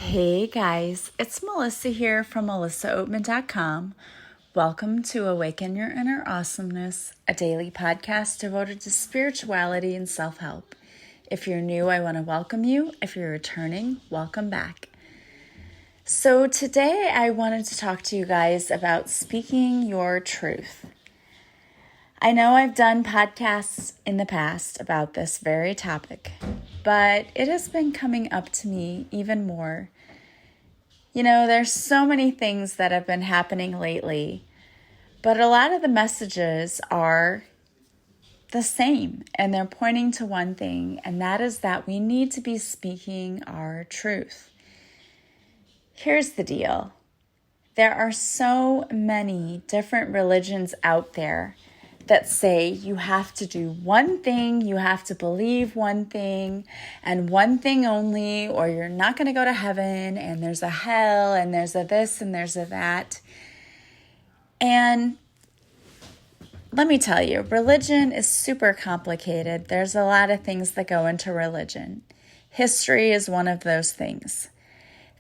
Hey guys, it's Melissa here from melissaoatman.com. Welcome to Awaken Your Inner Awesomeness, a daily podcast devoted to spirituality and self-help. If you're new, I want to welcome you. If you're returning, welcome back. So today I wanted to talk to you guys about speaking your truth. I know I've done podcasts in the past about this very topic, but it has been coming up to me even more. You know, there's so many things that have been happening lately, but a lot of the messages are the same, and they're pointing to one thing, and that is that we need to be speaking our truth. Here's the deal. There are so many different religions out there that say you have to do one thing, you have to believe one thing and one thing only, or you're not going to go to heaven, and there's a hell, and there's a this, and there's a that. And let me tell you, religion is super complicated. There's a lot of things that go into religion. History is one of those things.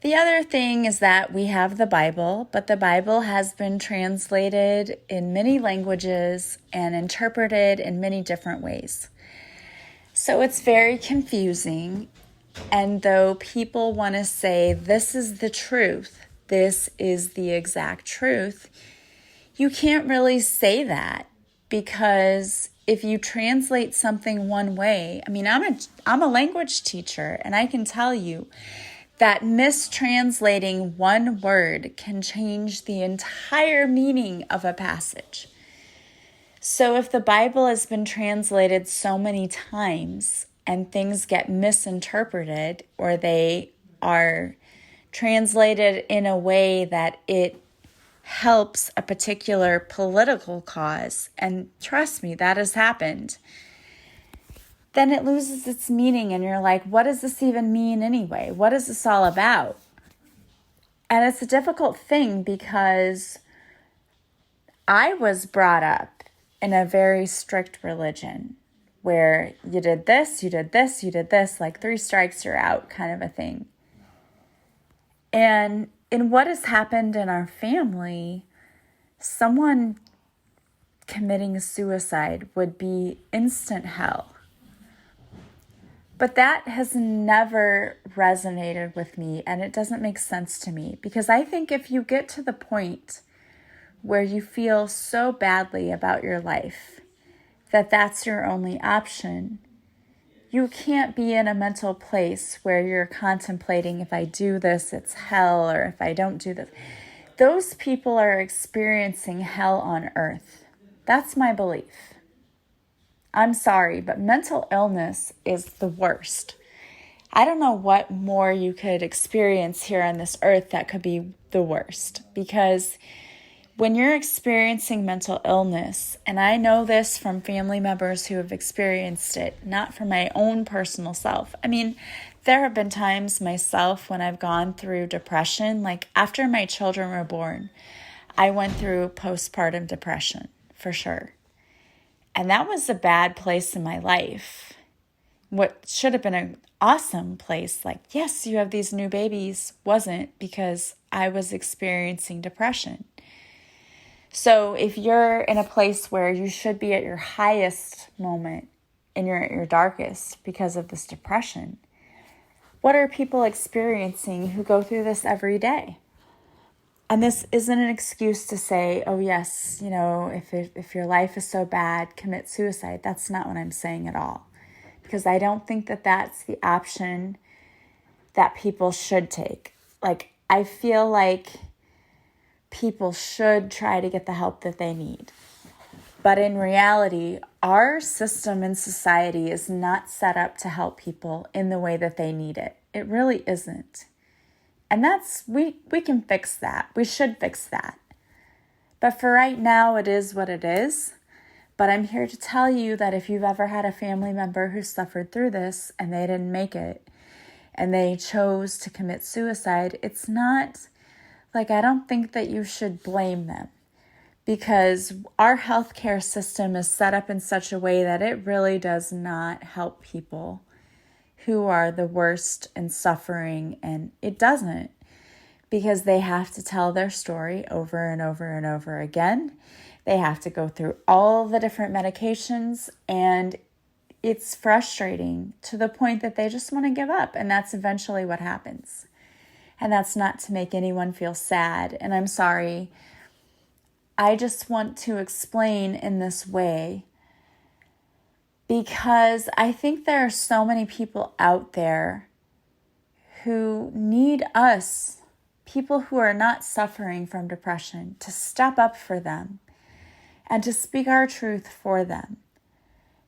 The other thing is that we have the Bible, but the Bible has been translated in many languages and interpreted in many different ways. So it's very confusing. And though people want to say, this is the truth, this is the exact truth, you can't really say that, because if you translate something one way, I'm a language teacher, and I can tell you that mistranslating one word can change the entire meaning of a passage. So if the Bible has been translated so many times and things get misinterpreted, or they are translated in a way that it helps a particular political cause, and trust me, that has happened, then it loses its meaning, and you're like, what does this even mean anyway? What is this all about? And it's a difficult thing, because I was brought up in a very strict religion where you did this, you did this, you did this, like 3 strikes, you're out kind of a thing. And in what has happened in our family, someone committing suicide would be instant hell. But that has never resonated with me, and it doesn't make sense to me, because I think if you get to the point where you feel so badly about your life that that's your only option, you can't be in a mental place where you're contemplating, if I do this, it's hell, or if I don't do this. Those people are experiencing hell on earth. That's my belief. I'm sorry, but mental illness is the worst. I don't know what more you could experience here on this earth that could be the worst, because when you're experiencing mental illness, and I know this from family members who have experienced it, not from my own personal self. There have been times myself when I've gone through depression, like after my children were born, I went through postpartum depression for sure. And that was a bad place in my life. What should have been an awesome place, like, yes, you have these new babies, wasn't, because I was experiencing depression. So if you're in a place where you should be at your highest moment and you're at your darkest because of this depression, what are people experiencing who go through this every day? And this isn't an excuse to say, oh yes, if your life is so bad, commit suicide. That's not what I'm saying at all. Because I don't think that that's the option that people should take. Like, I feel like people should try to get the help that they need. But in reality, our system in society is not set up to help people in the way that they need it. It really isn't. And we can fix that. We should fix that. But for right now, it is what it is. But I'm here to tell you that if you've ever had a family member who suffered through this and they didn't make it, and they chose to commit suicide, it's not, like, I don't think that you should blame them, because our healthcare system is set up in such a way that it really does not help people who are the worst and suffering, and it doesn't, because they have to tell their story over and over and over again. They have to go through all the different medications, and it's frustrating to the point that they just want to give up, and that's eventually what happens. And that's not to make anyone feel sad, and I'm sorry. I just want to explain in this way because I think there are so many people out there who need us, people who are not suffering from depression, to step up for them and to speak our truth for them.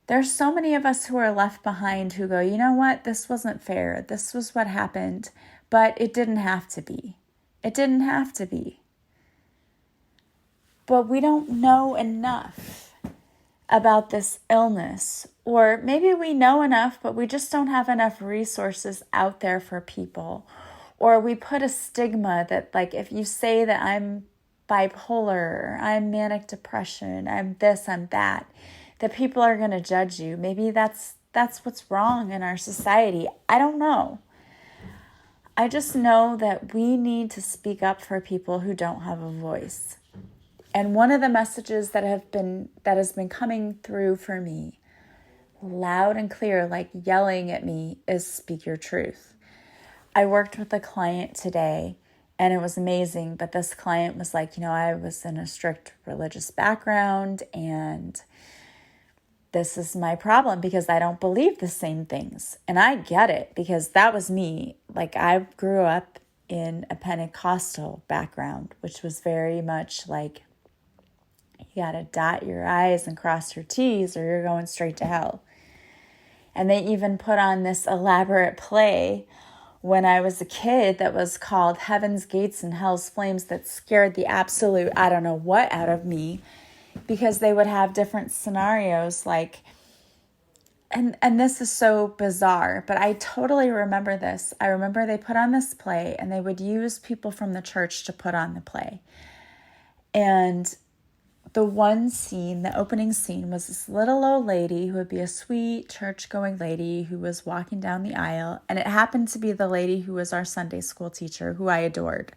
There's so many of us who are left behind who go, you know what, this wasn't fair. This was what happened, but it didn't have to be. It didn't have to be. But we don't know enough about this illness, or maybe we know enough, but we just don't have enough resources out there for people. Or we put a stigma that, like, if you say that I'm bipolar, I'm manic depression, I'm this, I'm that people are going to judge you. Maybe that's what's wrong in our society. I don't know. I just know that we need to speak up for people who don't have a voice. And one of the messages that has been coming through for me, loud and clear, like yelling at me, is speak your truth. I worked with a client today, and it was amazing. But this client was like, I was in a strict religious background, and this is my problem because I don't believe the same things. And I get it, because that was me. Like, I grew up in a Pentecostal background, which was very much like, you got to dot your I's and cross your T's or you're going straight to hell. And they even put on this elaborate play when I was a kid that was called Heaven's Gates and Hell's Flames that scared the absolute I don't know what out of me, because they would have different scenarios like, and this is so bizarre, but I totally remember this. I remember they put on this play and they would use people from the church to put on the play. And the one scene, the opening scene, was this little old lady who would be a sweet church-going lady who was walking down the aisle. And it happened to be the lady who was our Sunday school teacher, who I adored.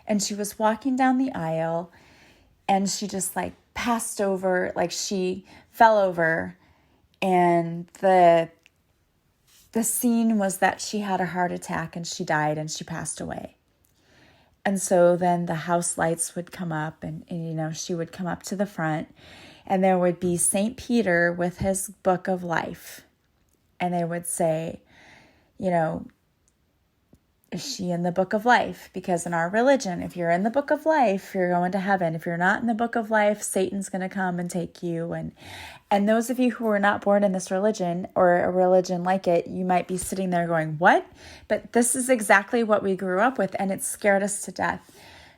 And she was walking down the aisle, and she just like passed over, like she fell over. And the scene was that she had a heart attack and she died and she passed away. And so then the house lights would come up and she would come up to the front, and there would be St. Peter with his book of life. And they would say, is she in the book of life? Because in our religion, if you're in the book of life, you're going to heaven. If you're not in the book of life, Satan's going to come and take you. And those of you who were not born in this religion or a religion like it, you might be sitting there going, what? But this is exactly what we grew up with, and it scared us to death.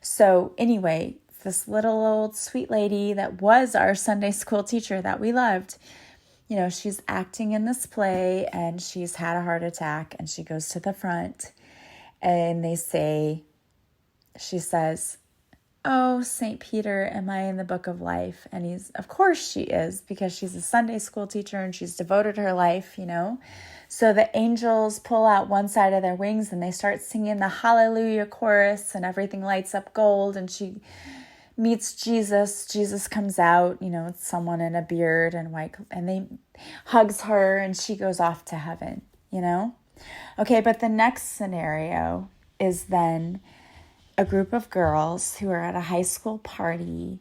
So anyway, this little old sweet lady that was our Sunday school teacher that we loved, she's acting in this play, and she's had a heart attack, and she goes to the front. And she says, oh, St. Peter, am I in the book of life? And of course she is, because she's a Sunday school teacher and she's devoted her life, So the angels pull out one side of their wings and they start singing the Hallelujah chorus, and everything lights up gold, and she meets Jesus. Jesus comes out, it's someone in a beard and white, and they hugs her, and she goes off to heaven, Okay, but the next scenario is then a group of girls who are at a high school party,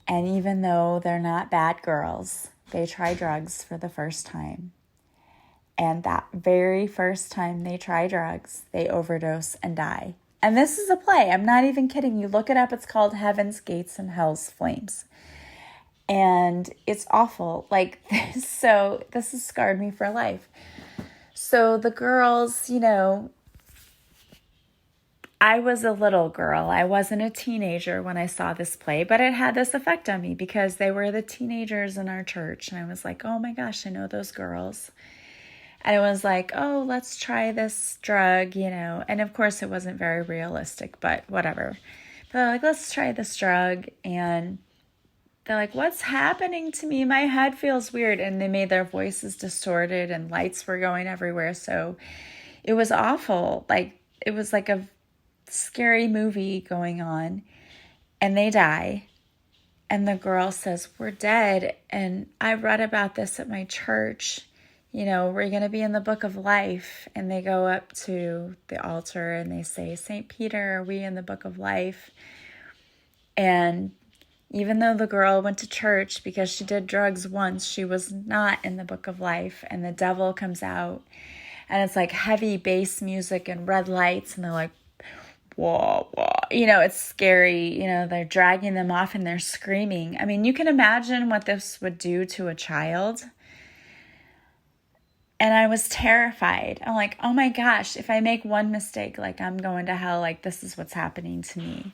and even though they're not bad girls, they try drugs for the first time. And that very first time they try drugs, they overdose and die. And this is a play. I'm not even kidding you. Look it up. It's called Heaven's Gates and Hell's Flames. And it's awful. Like this. So this has scarred me for life. So the girls, I was a little girl. I wasn't a teenager when I saw this play, but it had this effect on me because they were the teenagers in our church. And I was like, oh my gosh, I know those girls. And it was like, oh, let's try this drug, And of course it wasn't very realistic, but whatever. But like, let's try this drug. And they're like, what's happening to me? My head feels weird. And they made their voices distorted and lights were going everywhere. So it was awful. Like, it was like a scary movie going on. And they die. And the girl says, we're dead. And I read about this at my church. You know, we're going to be in the book of life. And they go up to the altar and they say, St. Peter, are we in the book of life? And even though the girl went to church because she did drugs once, she was not in the book of life. And the devil comes out. And it's like heavy bass music and red lights. And they're like, whoa, whoa. You know, it's scary. You know, they're dragging them off and they're screaming. I mean, you can imagine what this would do to a child. And I was terrified. I'm like, oh my gosh, if I make one mistake, like I'm going to hell, like this is what's happening to me.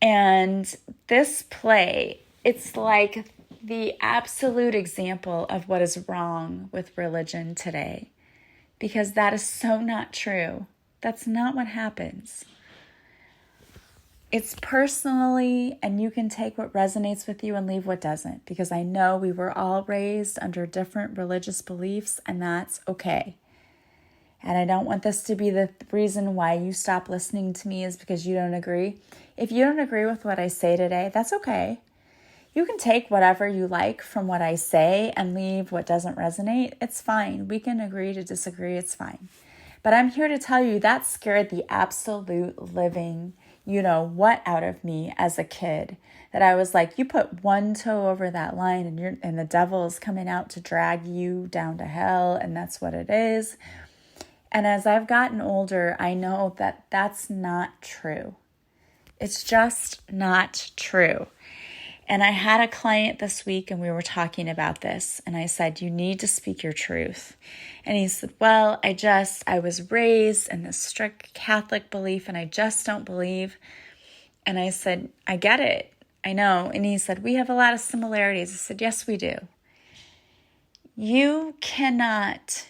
And this play, it's like the absolute example of what is wrong with religion today. Because that is so not true. That's not what happens. It's personally, and you can take what resonates with you and leave what doesn't. Because I know we were all raised under different religious beliefs, and that's okay. And I don't want this to be the reason why you stop listening to me is because you don't agree. If you don't agree with what I say today, that's okay. You can take whatever you like from what I say and leave what doesn't resonate. It's fine. We can agree to disagree. It's fine. But I'm here to tell you that scared the absolute living, you know what, out of me as a kid. That I was like, you put one toe over that line and the devil is coming out to drag you down to hell, and that's what it is. And as I've gotten older, I know that that's not true. It's just not true. And I had a client this week and we were talking about this. And I said, you need to speak your truth. And he said, well, I was raised in this strict Catholic belief and I just don't believe. And I said, I get it. I know. And he said, we have a lot of similarities. I said, yes, we do. You cannot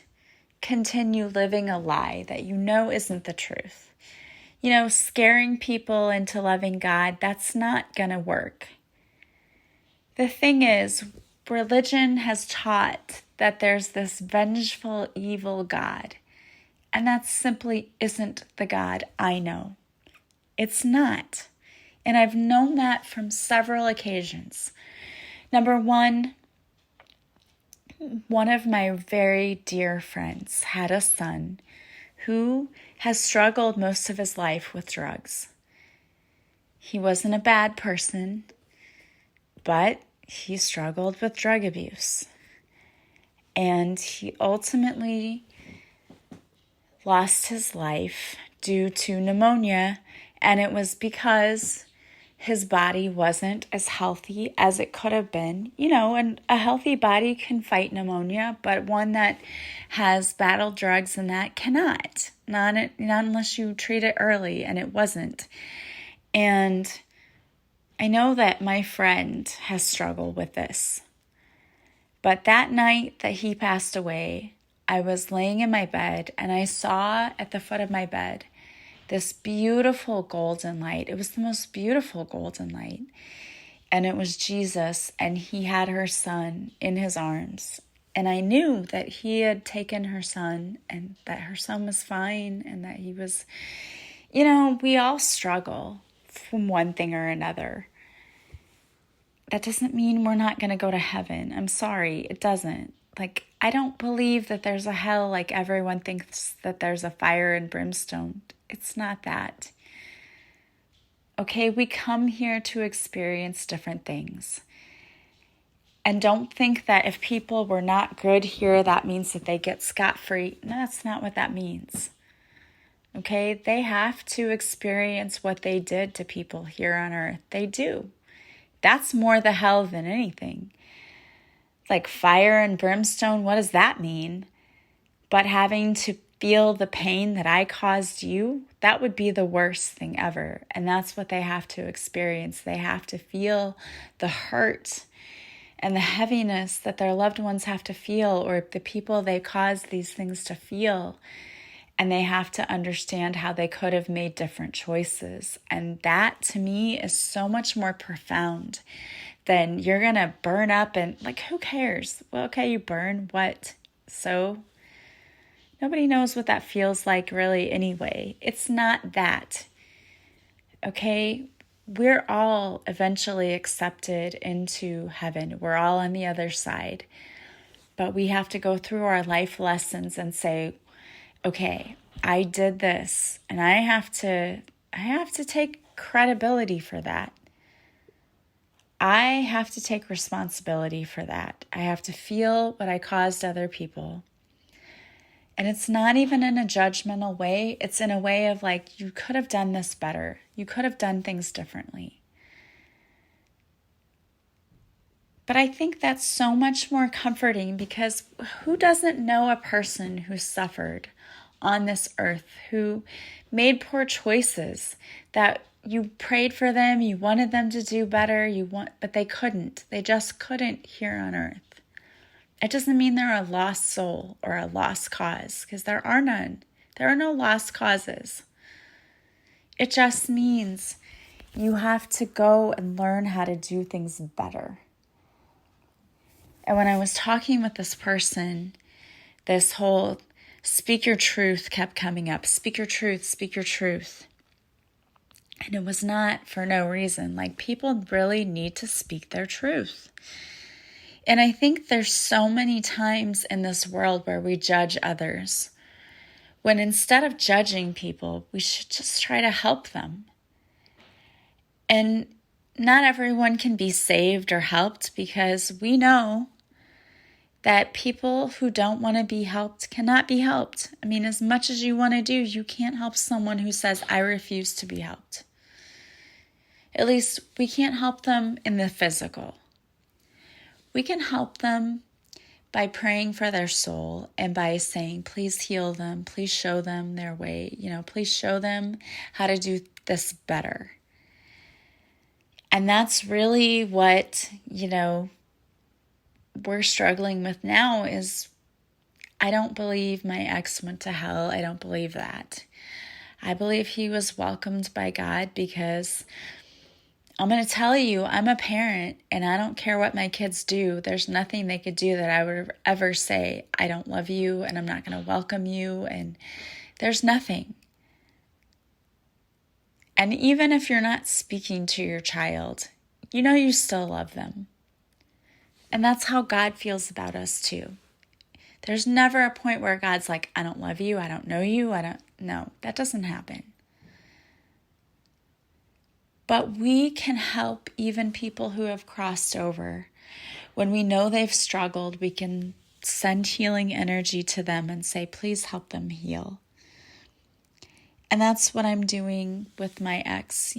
continue living a lie that you know isn't the truth. You know, scaring people into loving God, that's not going to work. The thing is, religion has taught that there's this vengeful, evil God, and that simply isn't the God I know. It's not. And I've known that from several occasions. Number one of my very dear friends had a son who has struggled most of his life with drugs. He wasn't a bad person, but he struggled with drug abuse. And he ultimately lost his life due to pneumonia, and it was because his body wasn't as healthy as it could have been. You know, and a healthy body can fight pneumonia, but one that has battled drugs and that cannot. Not unless you treat it early, and it wasn't. And I know that my friend has struggled with this. But that night that he passed away, I was laying in my bed and I saw at the foot of my bed this beautiful golden light. It was the most beautiful golden light. And it was Jesus, and he had her son in his arms. And I knew that he had taken her son and that her son was fine and that he was, you know, we all struggle from one thing or another. That doesn't mean we're not going to go to heaven. I'm sorry, it doesn't. Like, I don't believe that there's a hell like everyone thinks that there's a fire and brimstone. It's not that. Okay, we come here to experience different things. And don't think that if people were not good here, that means that they get scot-free. No, that's not what that means. Okay, they have to experience what they did to people here on earth. They do. That's more the hell than anything. Like fire and brimstone, what does that mean? But having to feel the pain that I caused you, that would be the worst thing ever. And that's what they have to experience. They have to feel the hurt and the heaviness that their loved ones have to feel, or the people they caused these things to feel. and they have to understand how they could have made different choices. And that to me is so much more profound than you're going to burn up and like, who cares? Well, okay, you burn what? So nobody knows what that feels like really anyway. It's not that. Okay, we're all eventually accepted into heaven. We're all on the other side. But we have to go through our life lessons and say, okay, I did this, and I have to take credibility for that. I have to take responsibility for that. I have to feel what I caused other people. And it's not even in a judgmental way. It's in a way of like, you could have done this better. You could have done things differently. But I think that's so much more comforting, because who doesn't know a person who suffered on this earth, who made poor choices, that you prayed for them, you wanted them to do better, but they couldn't. They just couldn't here on earth. It doesn't mean they're a lost soul or a lost cause, because there are none. There are no lost causes. It just means you have to go and learn how to do things better. And when I was talking with this person, this whole speak your truth kept coming up. Speak your truth, speak your truth. And it was not for no reason. Like, people really need to speak their truth. And I think there's so many times in this world where we judge others, when instead of judging people, we should just try to help them. And not everyone can be saved or helped, because we know that people who don't want to be helped cannot be helped. I mean, as much as you want to do, you can't help someone who says, I refuse to be helped. At least we can't help them in the physical. We can help them by praying for their soul and by saying, please heal them, please show them their way, please show them how to do this better. And that's really what, we're struggling with now is, I don't believe my ex went to hell. I don't believe that. I believe he was welcomed by God, because I'm going to tell you, I'm a parent and I don't care what my kids do. There's nothing they could do that I would ever say, I don't love you and I'm not going to welcome you. And there's nothing. And even if you're not speaking to your child, you still love them. And that's how God feels about us too. There's never a point where God's like, I don't love you, I don't know you, no, that doesn't happen. But we can help even people who have crossed over. When we know they've struggled, we can send healing energy to them and say, please help them heal. And that's what I'm doing with my ex.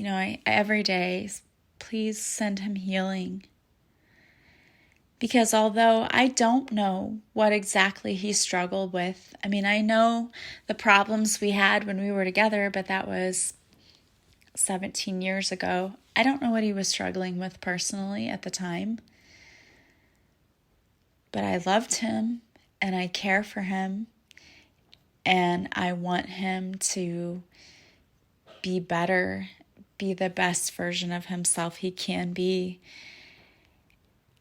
Every day, please send him healing. Because although I don't know what exactly he struggled with, I know the problems we had when we were together, but that was 17 years ago. I don't know what he was struggling with personally at the time. But I loved him and I care for him. And I want him to be better, be the best version of himself he can be.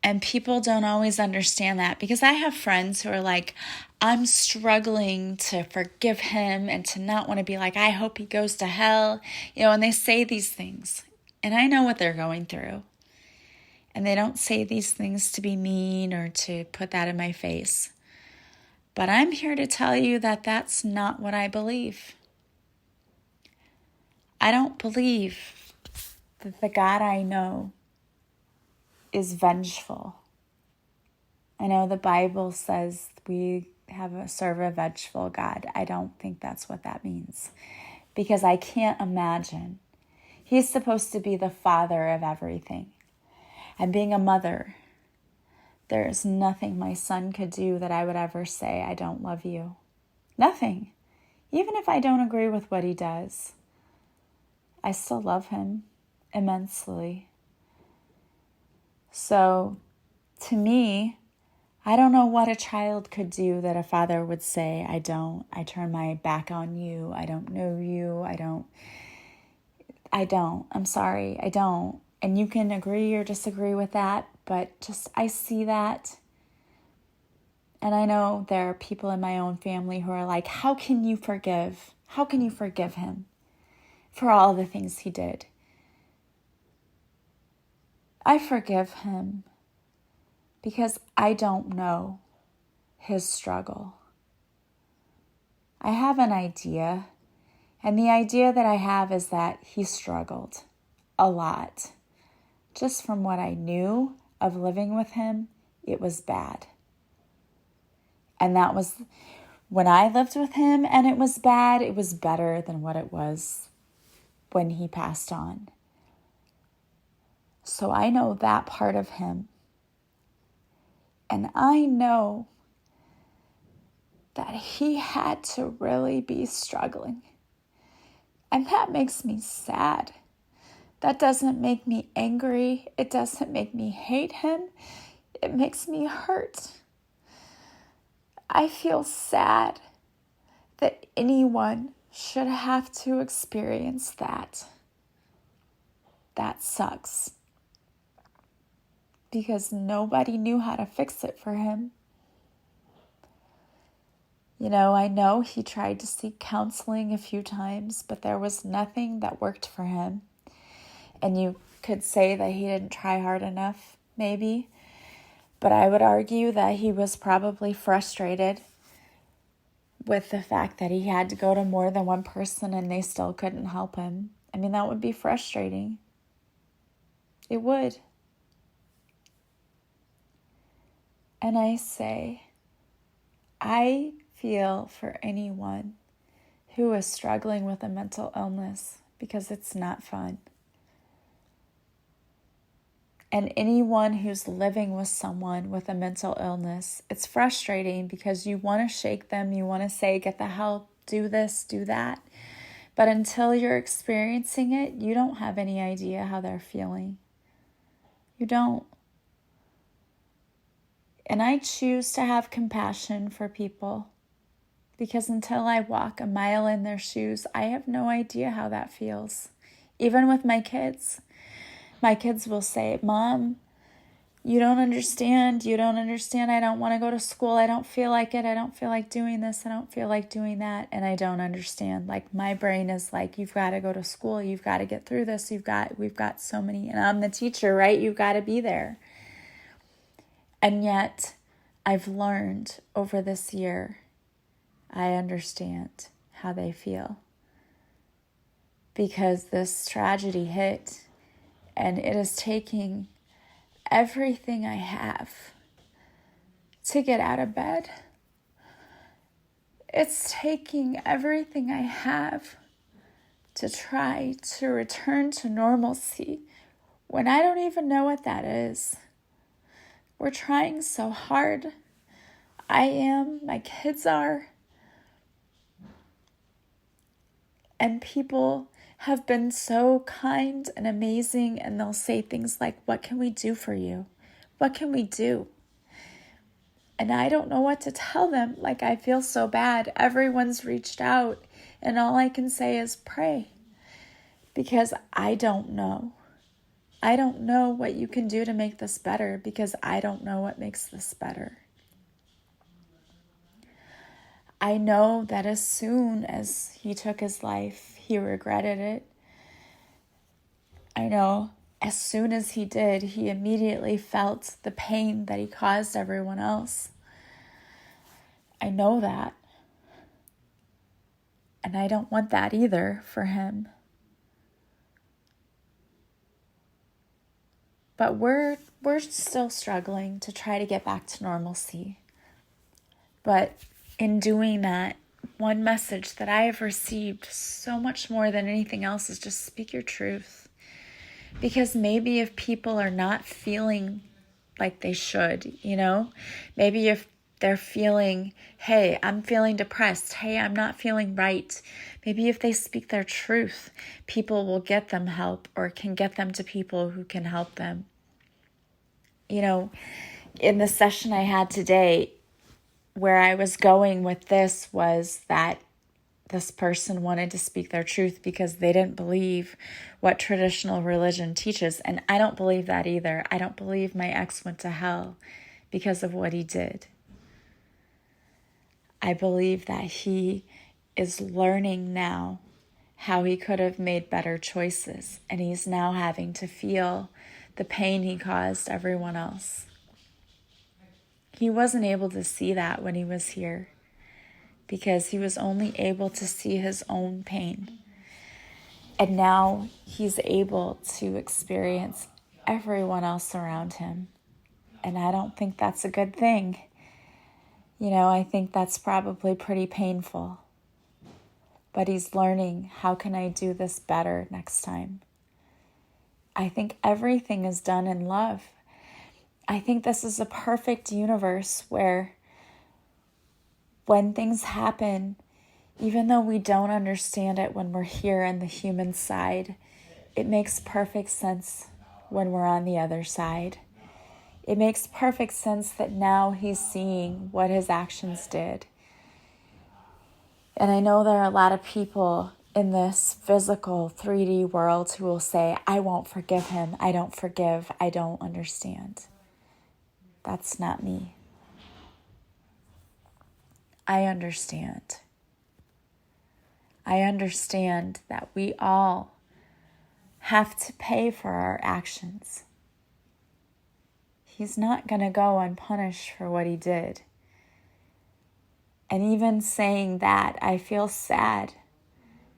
And people don't always understand that, because I have friends who are like, I'm struggling to forgive him and to not want to be like, I hope he goes to hell, and they say these things. And I know what they're going through. And they don't say these things to be mean or to put that in my face. But I'm here to tell you that that's not what I believe. I don't believe that the God I know is vengeful. I know the Bible says we serve a vengeful God. I don't think that's what that means, because I can't imagine. He's supposed to be the father of everything. And being a mother, there is nothing my son could do that I would ever say, I don't love you. Nothing. Even if I don't agree with what he does, I still love him immensely. So, to me, I don't know what a child could do that a father would say, I don't. I turn my back on you. I don't know you. I don't. I'm sorry. I don't. And you can agree or disagree with that, but just I see that. And I know there are people in my own family who are like, how can you forgive? How can you forgive him for all the things he did? I forgive him because I don't know his struggle. I have an idea, and the idea that I have is that he struggled a lot. Just from what I knew of living with him, it was bad. And that was when I lived with him and it was bad, it was better than what it was when he passed on. So I know that part of him. And I know that he had to really be struggling. And that makes me sad. That doesn't make me angry. It doesn't make me hate him. It makes me hurt. I feel sad that anyone should have to experience that. That sucks. Because nobody knew how to fix it for him. I know he tried to seek counseling a few times, but there was nothing that worked for him. And you could say that he didn't try hard enough, maybe. But I would argue that he was probably frustrated with the fact that he had to go to more than one person and they still couldn't help him. I mean, that would be frustrating. It would. And I say, I feel for anyone who is struggling with a mental illness because it's not fun. And anyone who's living with someone with a mental illness, it's frustrating because you want to shake them, you want to say, get the help, do this, do that. But until you're experiencing it, you don't have any idea how they're feeling. You don't. And I choose to have compassion for people because until I walk a mile in their shoes, I have no idea how that feels. Even with my kids will say, Mom, you don't understand. I don't want to go to school. I don't feel like it. I don't feel like doing this. I don't feel like doing that. And I don't understand. Like my brain is like, you've got to go to school. You've got to get through this. We've got so many, and I'm the teacher, right? You've got to be there. And yet I've learned over this year, I understand how they feel because this tragedy hit and it is taking everything I have to get out of bed. It's taking everything I have to try to return to normalcy when I don't even know what that is. We're trying so hard. I am, my kids are. And people have been so kind and amazing, and they'll say things like, what can we do for you? What can we do? And I don't know what to tell them. Like, I feel so bad. Everyone's reached out, and all I can say is pray. Because I don't know. I don't know what you can do to make this better because I don't know what makes this better. I know that as soon as he took his life, he regretted it. I know as soon as he did, he immediately felt the pain that he caused everyone else. I know that. And I don't want that either for him. But we're still struggling to try to get back to normalcy. But in doing that, one message that I have received so much more than anything else is just speak your truth. Because maybe if people are not feeling like they should, maybe if they're feeling, hey, I'm feeling depressed. Hey, I'm not feeling right. Maybe if they speak their truth, people will get them help or can get them to people who can help them. in the session I had today, where I was going with this was that this person wanted to speak their truth because they didn't believe what traditional religion teaches. And I don't believe that either. I don't believe my ex went to hell because of what he did. I believe that he is learning now how he could have made better choices. And he's now having to feel the pain he caused everyone else. He wasn't able to see that when he was here because he was only able to see his own pain. And now he's able to experience everyone else around him. And I don't think that's a good thing. I think that's probably pretty painful. But he's learning, how can I do this better next time? I think everything is done in love. I think this is a perfect universe where when things happen, even though we don't understand it when we're here on the human side, it makes perfect sense when we're on the other side. It makes perfect sense that now he's seeing what his actions did. And I know there are a lot of people in this physical 3D world who will say, I won't forgive him. I don't forgive. I don't understand. That's not me. I understand. I understand that we all have to pay for our actions. He's not going to go unpunished for what he did. And even saying that, I feel sad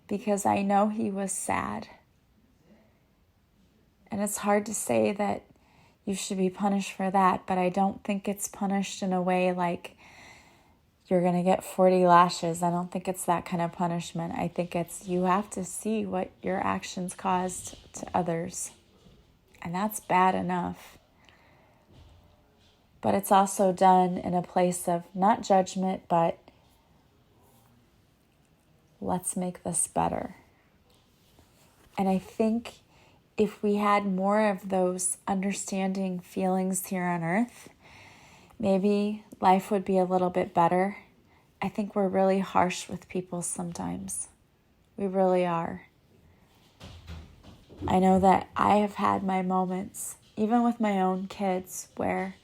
because I know he was sad. And it's hard to say that you should be punished for that, but I don't think it's punished in a way like you're going to get 40 lashes. I don't think it's that kind of punishment. I think it's you have to see what your actions caused to others. And that's bad enough. But it's also done in a place of not judgment, but let's make this better. And I think if we had more of those understanding feelings here on earth, maybe life would be a little bit better. I think we're really harsh with people sometimes. We really are. I know that I have had my moments, even with my own kids, where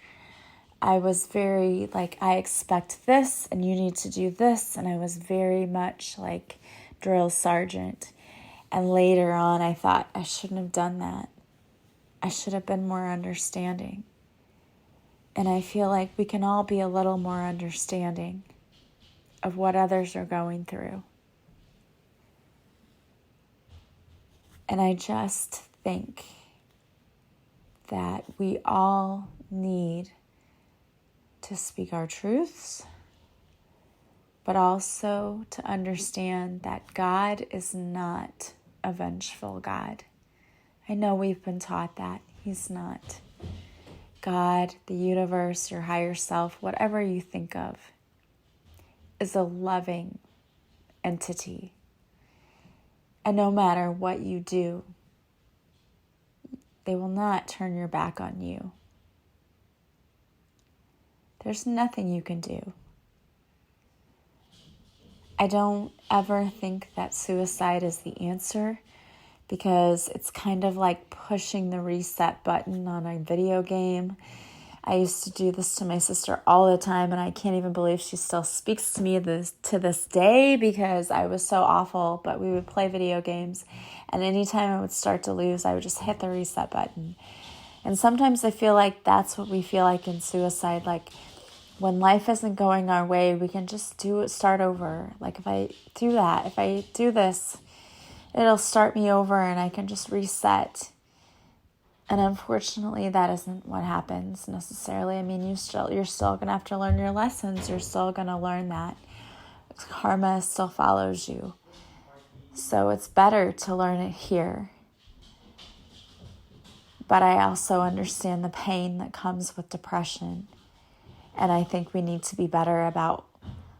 I was very like, I expect this and you need to do this. And I was very much like drill sergeant. And later on, I thought I shouldn't have done that. I should have been more understanding. And I feel like we can all be a little more understanding of what others are going through. And I just think that we all need to speak our truths, but also to understand that God is not a vengeful God. I know we've been taught that. He's not. God, the universe, your higher self, whatever you think of, is a loving entity. And no matter what you do, they will not turn your back on you. There's nothing you can do. I don't ever think that suicide is the answer because it's kind of like pushing the reset button on a video game. I used to do this to my sister all the time, and I can't even believe she still speaks to me to this day because I was so awful, but we would play video games, and anytime I would start to lose, I would just hit the reset button. And sometimes I feel like that's what we feel like in suicide, like when life isn't going our way, we can just start over. Like if I do this, it'll start me over and I can just reset. And unfortunately, that isn't what happens necessarily. I mean, you're still going to have to learn your lessons. You're still going to learn that karma still follows you. So it's better to learn it here. But I also understand the pain that comes with depression. And I think we need to be better about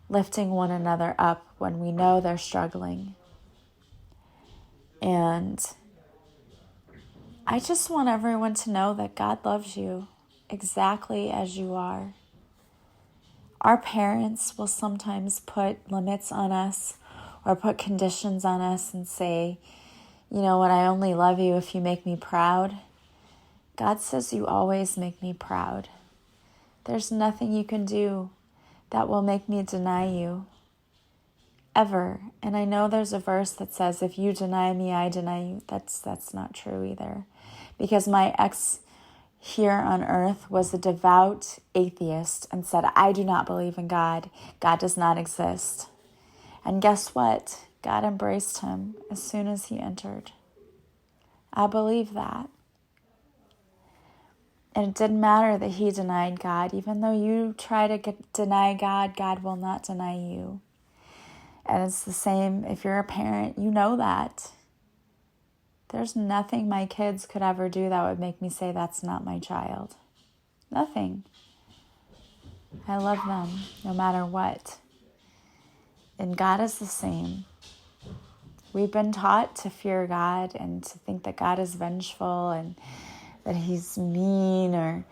lifting one another up when we know they're struggling. And I just want everyone to know that God loves you. exactly as you are. Our parents will sometimes put limits on us or put conditions on us and say, you know what, I only love you if you make me proud. God says you always make me proud. There's nothing you can do that will make me deny you, ever. And I know there's a verse that says, if you deny me, I deny you. That's not true either. Because my ex here on earth was a devout atheist and said, I do not believe in God. God does not exist. And guess what? God embraced him as soon as he entered. I believe that. And it didn't matter that he denied God. Even though you try to deny God, God will not deny you. And it's the same if you're a parent, you know that. There's nothing my kids could ever do that would make me say that's not my child. Nothing. I love them no matter what. And God is the same. We've been taught to fear God and to think that God is vengeful and that he's mean or,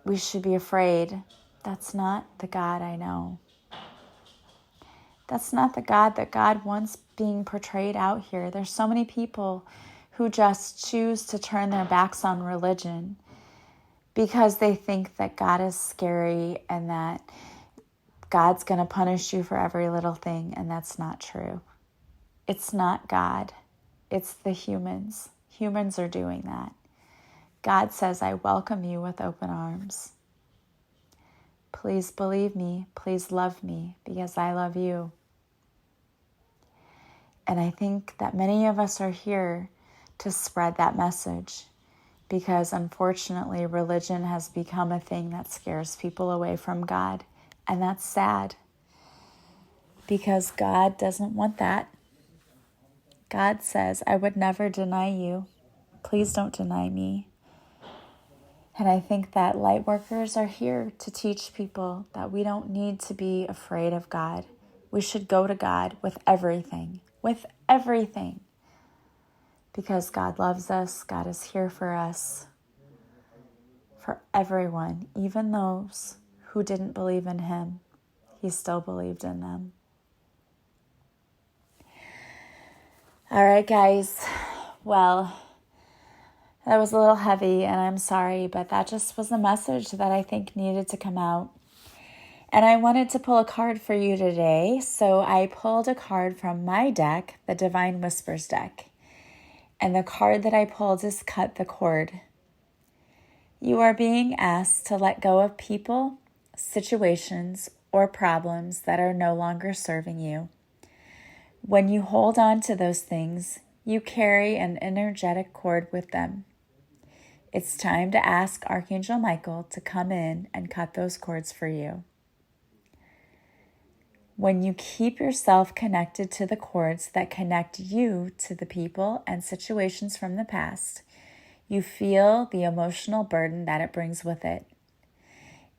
we should be afraid. That's not the God I know. That's not the God that God wants being portrayed out here. There's so many people who just choose to turn their backs on religion because they think that God is scary and that God's going to punish you for every little thing, and that's not true. It's not God. It's the humans. Humans are doing that. God says, I welcome you with open arms. Please believe me. Please love me because I love you. And I think that many of us are here to spread that message because unfortunately religion has become a thing that scares people away from God. And that's sad because God doesn't want that. God says, I would never deny you. Please don't deny me. And I think that light workers are here to teach people that we don't need to be afraid of God. We should go to God with everything, because God loves us. God is here for us, for everyone, even those who didn't believe in him. He still believed in them. All right, guys. Well, that was a little heavy, and I'm sorry, but that just was a message that I think needed to come out. And I wanted to pull a card for you today, so I pulled a card from my deck, the Divine Whispers deck. And the card that I pulled is Cut the Cord. You are being asked to let go of people, situations, or problems that are no longer serving you. When you hold on to those things, you carry an energetic cord with them. It's time to ask Archangel Michael to come in and cut those cords for you. When you keep yourself connected to the cords that connect you to the people and situations from the past, you feel the emotional burden that it brings with it.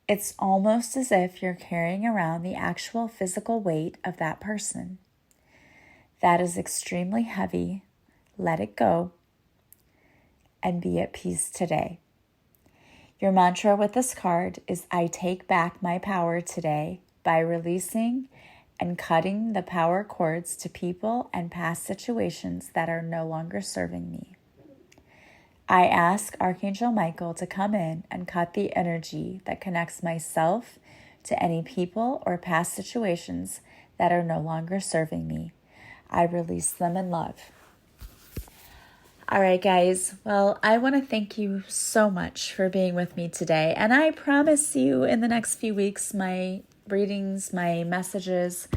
It's almost as if you're carrying around the actual physical weight of that person. That is extremely heavy. Let it go and be at peace today. Your mantra with this card is, I take back my power today by releasing and cutting the power cords to people and past situations that are no longer serving me. I ask Archangel Michael to come in and cut the energy that connects myself to any people or past situations that are no longer serving me. I release them in love. All right, guys. Well, I want to thank you so much for being with me today. And I promise you in the next few weeks, my readings, my messages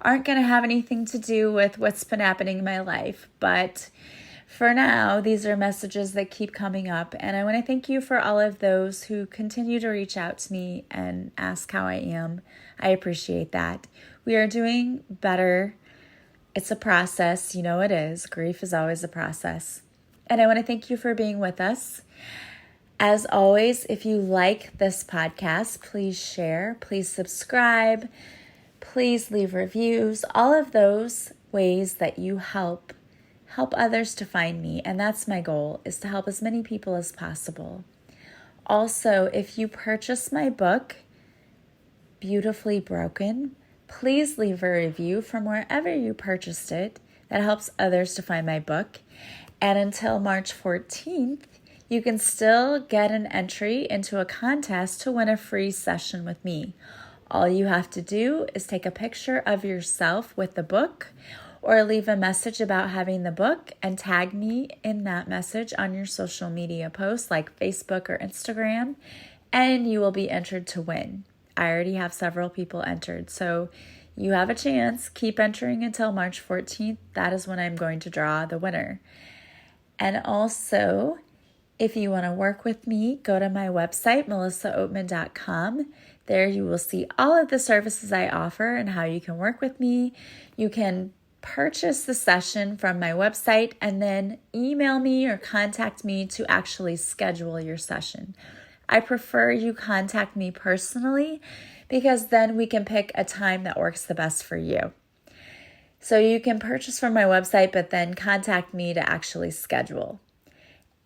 aren't going to have anything to do with what's been happening in my life. But for now, these are messages that keep coming up. And I want to thank you for all of those who continue to reach out to me and ask how I am. I appreciate that. We are doing better. It's a process. You know it is. Grief is always a process. And I want to thank you for being with us. As always, if you like this podcast, please share, please subscribe, please leave reviews, all of those ways that you help others to find me. And that's my goal, is to help as many people as possible. Also, if you purchase my book, Beautifully Broken, please leave a review from wherever you purchased it. That helps others to find my book. And until March 14th, you can still get an entry into a contest to win a free session with me. All you have to do is take a picture of yourself with the book or leave a message about having the book and tag me in that message on your social media posts like Facebook or Instagram, and you will be entered to win. I already have several people entered, so you have a chance. Keep entering until March 14th. That is when I'm going to draw the winner. And also, if you want to work with me, go to my website, melissaoatman.com. There you will see all of the services I offer and how you can work with me. You can purchase the session from my website and then email me or contact me to actually schedule your session. I prefer you contact me personally because then we can pick a time that works the best for you. So you can purchase from my website, but then contact me to actually schedule.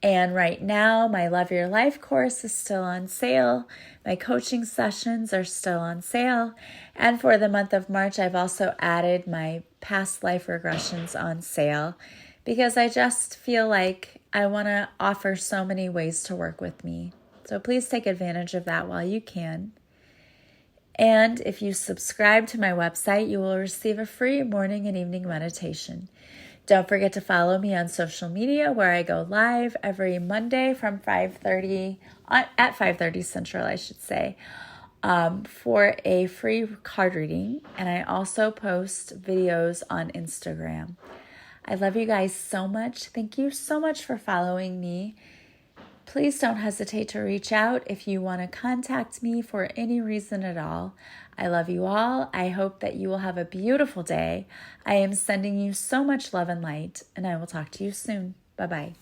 And right now, my Love Your Life course is still on sale. My coaching sessions are still on sale. And for the month of March, I've also added my past life regressions on sale because I just feel like I want to offer so many ways to work with me. So please take advantage of that while you can. And if you subscribe to my website, you will receive a free morning and evening meditation. Don't forget to follow me on social media where I go live every Monday from 5:30 at 5:30 Central, I should say, for a free card reading. And I also post videos on Instagram. I love you guys so much. Thank you so much for following me. Please don't hesitate to reach out if you want to contact me for any reason at all. I love you all. I hope that you will have a beautiful day. I am sending you so much love and light, and I will talk to you soon. Bye-bye.